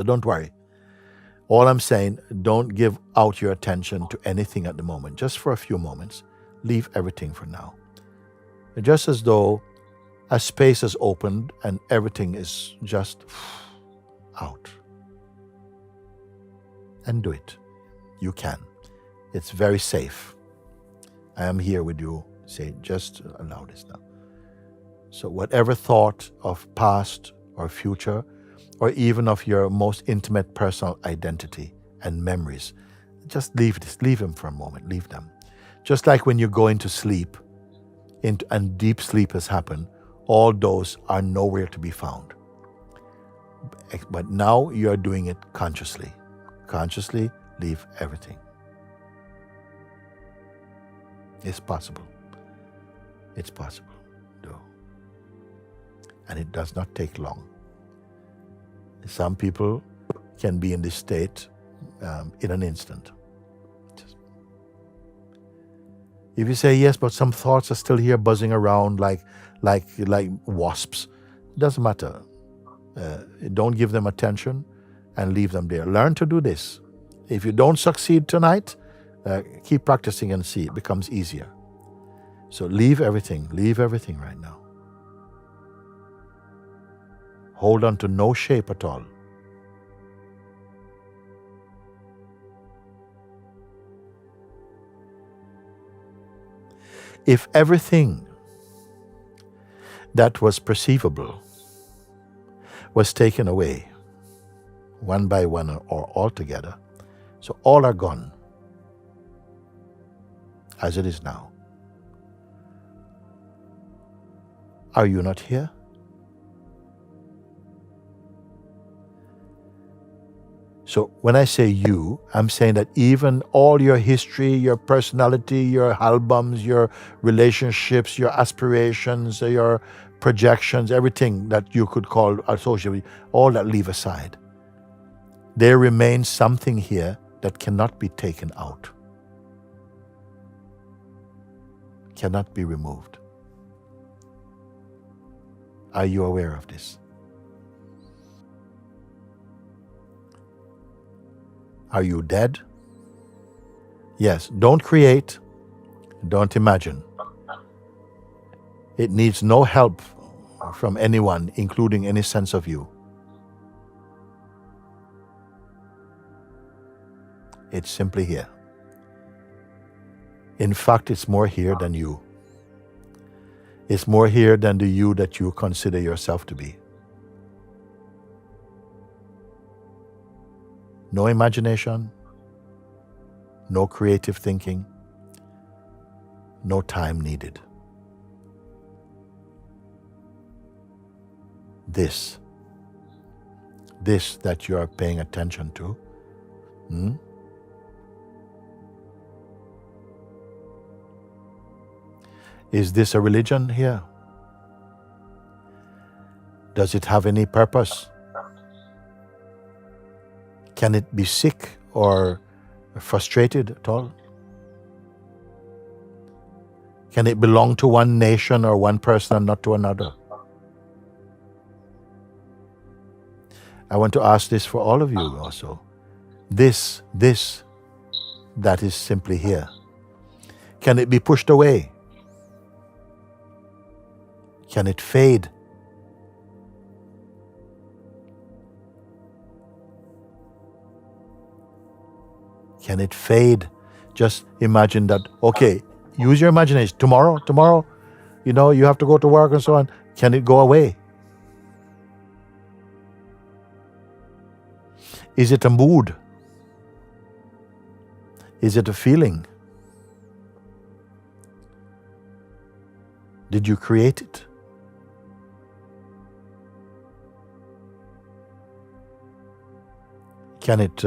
So don't worry. All I'm saying, don't give out your attention to anything at the moment. Just for a few moments. Leave everything for now. Just as though a space has opened and everything is just out. And do it. You can. It's very safe. I am here with you. Say, just allow this now. So whatever thought of past or future, or even of your most intimate personal identity and memories, just leave this. Leave them for a moment. Leave them. Just like when you go into sleep, and deep sleep has happened, all those are nowhere to be found. But now you're doing it consciously. Consciously leave everything. It's possible. It's possible. Do. And it does not take long. Some people can be in this state in an instant. If you say yes, but some thoughts are still here buzzing around like wasps, it doesn't matter. Don't give them attention and leave them there. Learn to do this. If you don't succeed tonight, keep practicing and see it becomes easier. So leave everything right now. Hold on to no shape at all. If everything that was perceivable was taken away, one by one or altogether, so all are gone, as it is now, are you not here? So when I say you, I'm saying that even all your history, your personality, your albums, your relationships, your aspirations, your projections, everything that you could call associated with, all that leave aside. There remains something here that cannot be taken out, cannot be removed. Are you aware of this? Are you dead? Yes. Don't create. Don't imagine. It needs no help from anyone, including any sense of you. It's simply here. In fact, it's more here than you. It's more here than the you that you consider yourself to be. No imagination, no creative thinking, no time needed. This that you are paying attention to, is this a religion here? Does it have any purpose? Can it be sick or frustrated at all? Can it belong to one nation or one person and not to another? I want to ask this for all of you also. This that is simply here, can it be pushed away? Can it fade? Can it fade? Just imagine that, okay, use your imagination. Tomorrow, you have to go to work and so on. Can it go away? Is it a mood? Is it a feeling? Did you create it? Can it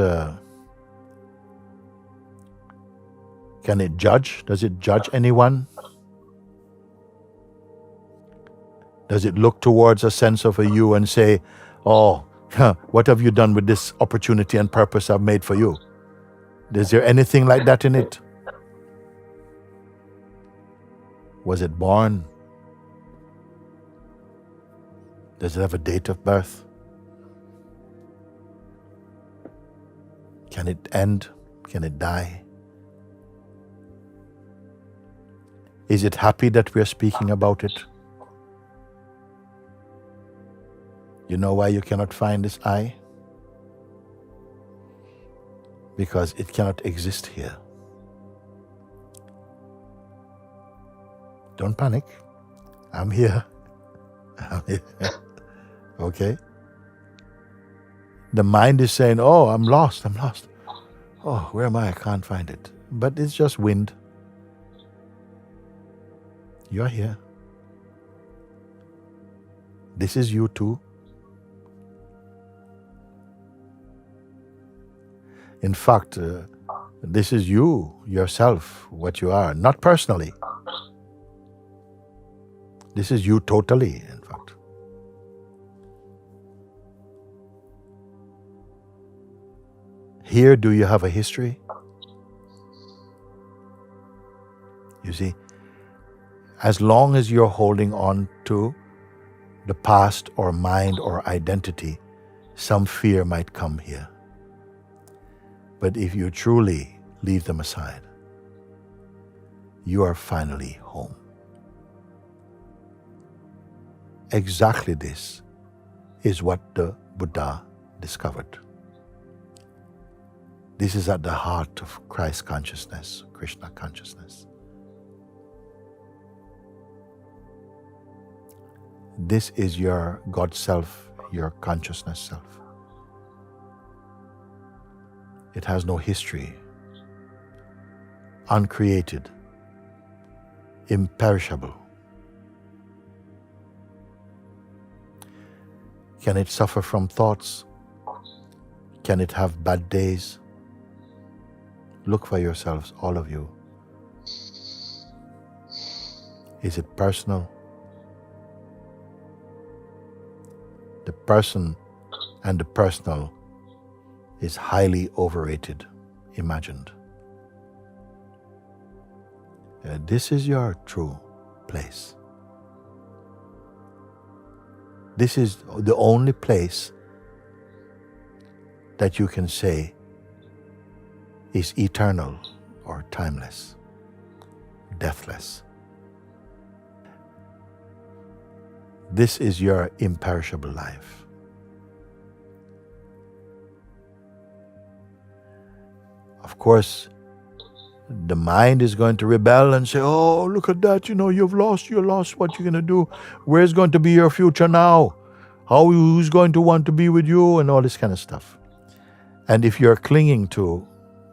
judge? Does it judge anyone? Does it look towards a sense of a you and say, oh, what have you done with this opportunity and purpose I've made for you? Is there anything like that in it? Was it born? Does it have a date of birth? Can it end? Can it die? Is it happy that we are speaking about it? You know why you cannot find this I? Because it cannot exist here. Don't panic. I'm here. I'm here. Okay? The mind is saying, oh, I'm lost. Oh, where am I? I can't find it. But it's just wind. You're here. This is you too. In fact, this is you, yourself, what you are, not personally. This is you totally, in fact. Here, do you have a history? You see, as long as you're holding on to the past or mind or identity, some fear might come here. But if you truly leave them aside, you are finally home. Exactly this is what the Buddha discovered. This is at the heart of Christ consciousness, Krishna consciousness. This is your God self, your consciousness self. It has no history, uncreated, imperishable. Can it suffer from thoughts? Can it have bad days? Look for yourselves, all of you. Is it personal? The person and the personal is highly overrated, imagined. This is your true place. This is the only place that you can say is eternal or timeless, deathless. This is your imperishable life. Of course, the mind is going to rebel and say, oh, look at that, you're lost, what are you going to do? Where's going to be your future now? Who's going to want to be with you? And all this kind of stuff. And if you're clinging to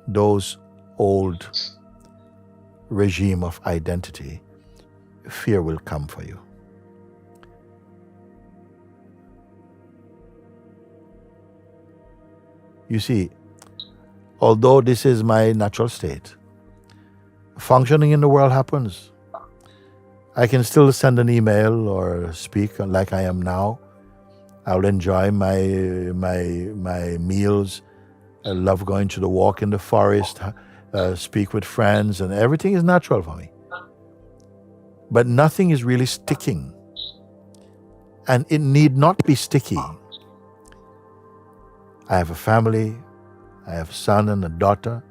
those old regime of identity, fear will come for you. You see, although this is my natural state, functioning in the world happens. I can still send an email or speak like I am now. I'll enjoy my meals. I love going to the walk in the forest, speak with friends, and everything is natural for me. But nothing is really sticking. And it need not be sticky. I have a family. I have a son and a daughter.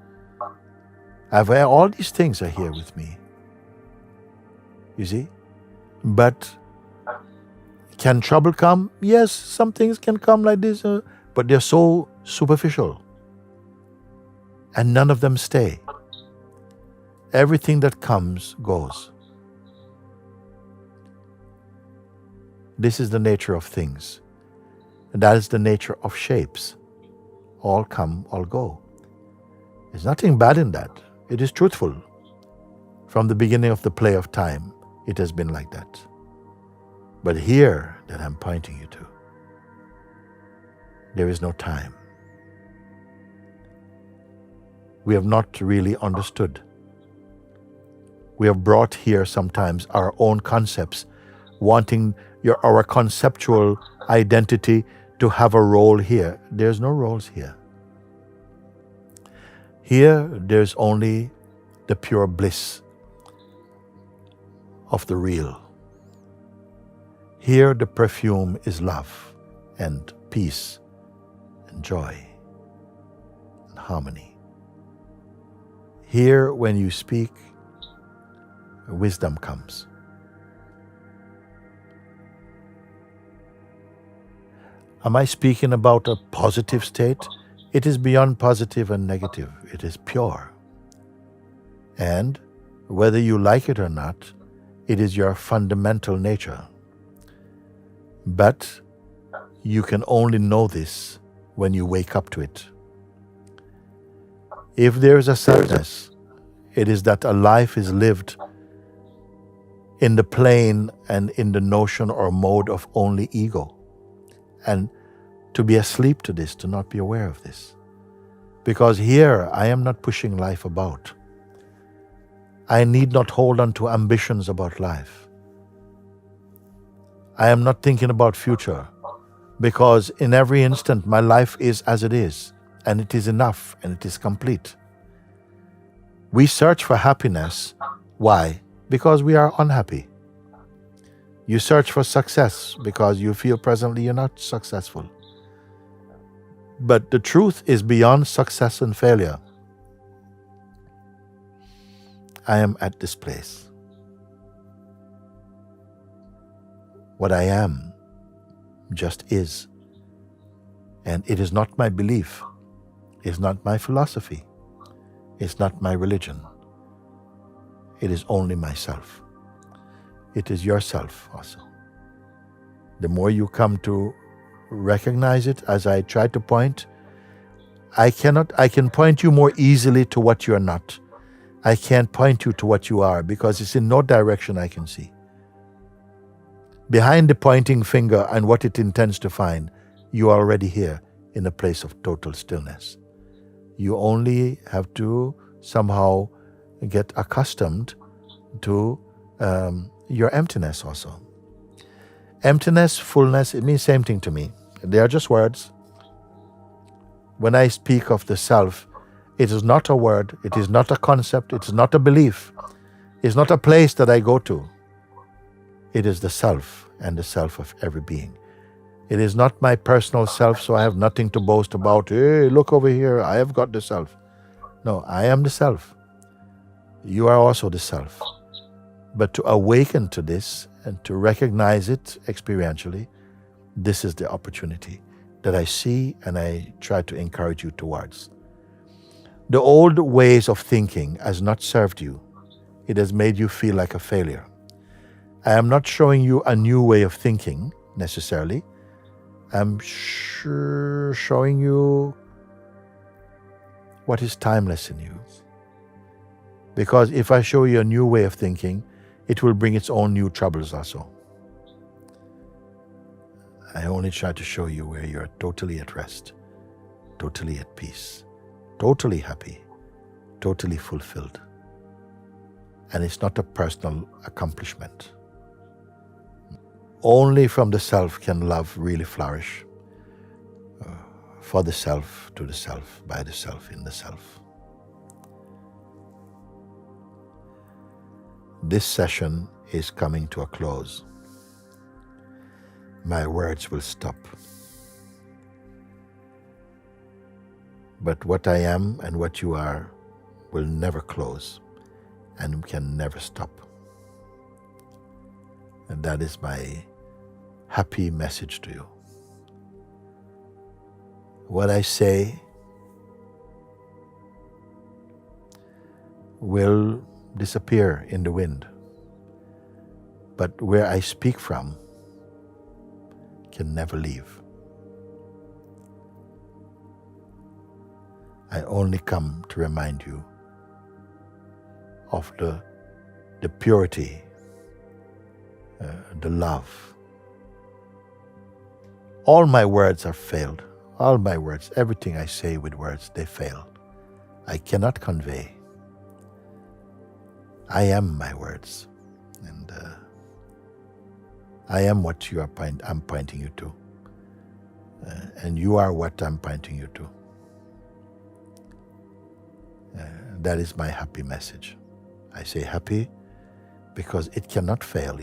All these things are here with me. You see? But can trouble come? Yes, some things can come like this, but they're so superficial. And none of them stay. Everything that comes goes. This is the nature of things. And that is the nature of shapes. All come, all go. There's nothing bad in that. It is truthful. From the beginning of the play of time, it has been like that. But here that I'm pointing you to, there is no time. We have not really understood. We have brought here sometimes our own concepts, wanting our conceptual identity to have a role here. There's no roles here. Here, there's only the pure bliss of the real. Here, the perfume is love and peace and joy. and harmony. Here, when you speak, wisdom comes. Am I speaking about a positive state? It is beyond positive and negative. It is pure. And whether you like it or not, it is your fundamental nature. But you can only know this when you wake up to it. If there is a sadness, it is that a life is lived in the plane and in the notion or mode of only ego. And to be asleep to this, to not be aware of this. Because here, I am not pushing life about. I need not hold on to ambitions about life. I am not thinking about future, because in every instant my life is as it is, and it is enough, and it is complete. We search for happiness. Why? Because we are unhappy. You search for success because you feel presently you're not successful. But the truth is beyond success and failure. I am at this place. What I am just is. And it is not my belief. It's not my philosophy. It's not my religion. It is only myself. It is yourself also. The more you come to recognize it, as I try to point, I can point you more easily to what you are not. I can't point you to what you are because it's in no direction I can see. Behind the pointing finger and what it intends to find, you are already here in a place of total stillness. You only have to somehow get accustomed to your emptiness also. Emptiness, fullness, it means same thing to me. They are just words. When I speak of the self, it is not a word, it is not a concept, it is not a belief, it's not a place that I go to. It is the self and the self of every being. It is not my personal self, so I have nothing to boast about. Hey, look over here, I have got the self. No, I am the self. You are also the self. But to awaken to this and to recognize it experientially, this is the opportunity that I see and I try to encourage you towards. The old ways of thinking has not served you. It has made you feel like a failure. I am not showing you a new way of thinking necessarily. I'm showing you what is timeless in you. Because if I show you a new way of thinking, it will bring its own new troubles also. I only try to show you where you're totally at rest, totally at peace, totally happy, totally fulfilled. And it's not a personal accomplishment. Only from the self can love really flourish. For the self, to the self, by the self, in the self. This session is coming to a close. My words will stop. But what I am and what you are will never close and can never stop. And that is my happy message to you. What I say will disappear in the wind, but where I speak from can never leave. I only come to remind you of the purity, the love. All my words are failed. All my words, everything I say with words, they fail. I cannot convey. I am my words, and I am what I'm pointing you to, and you are what I'm pointing you to. That is my happy message. I say happy because it cannot fail,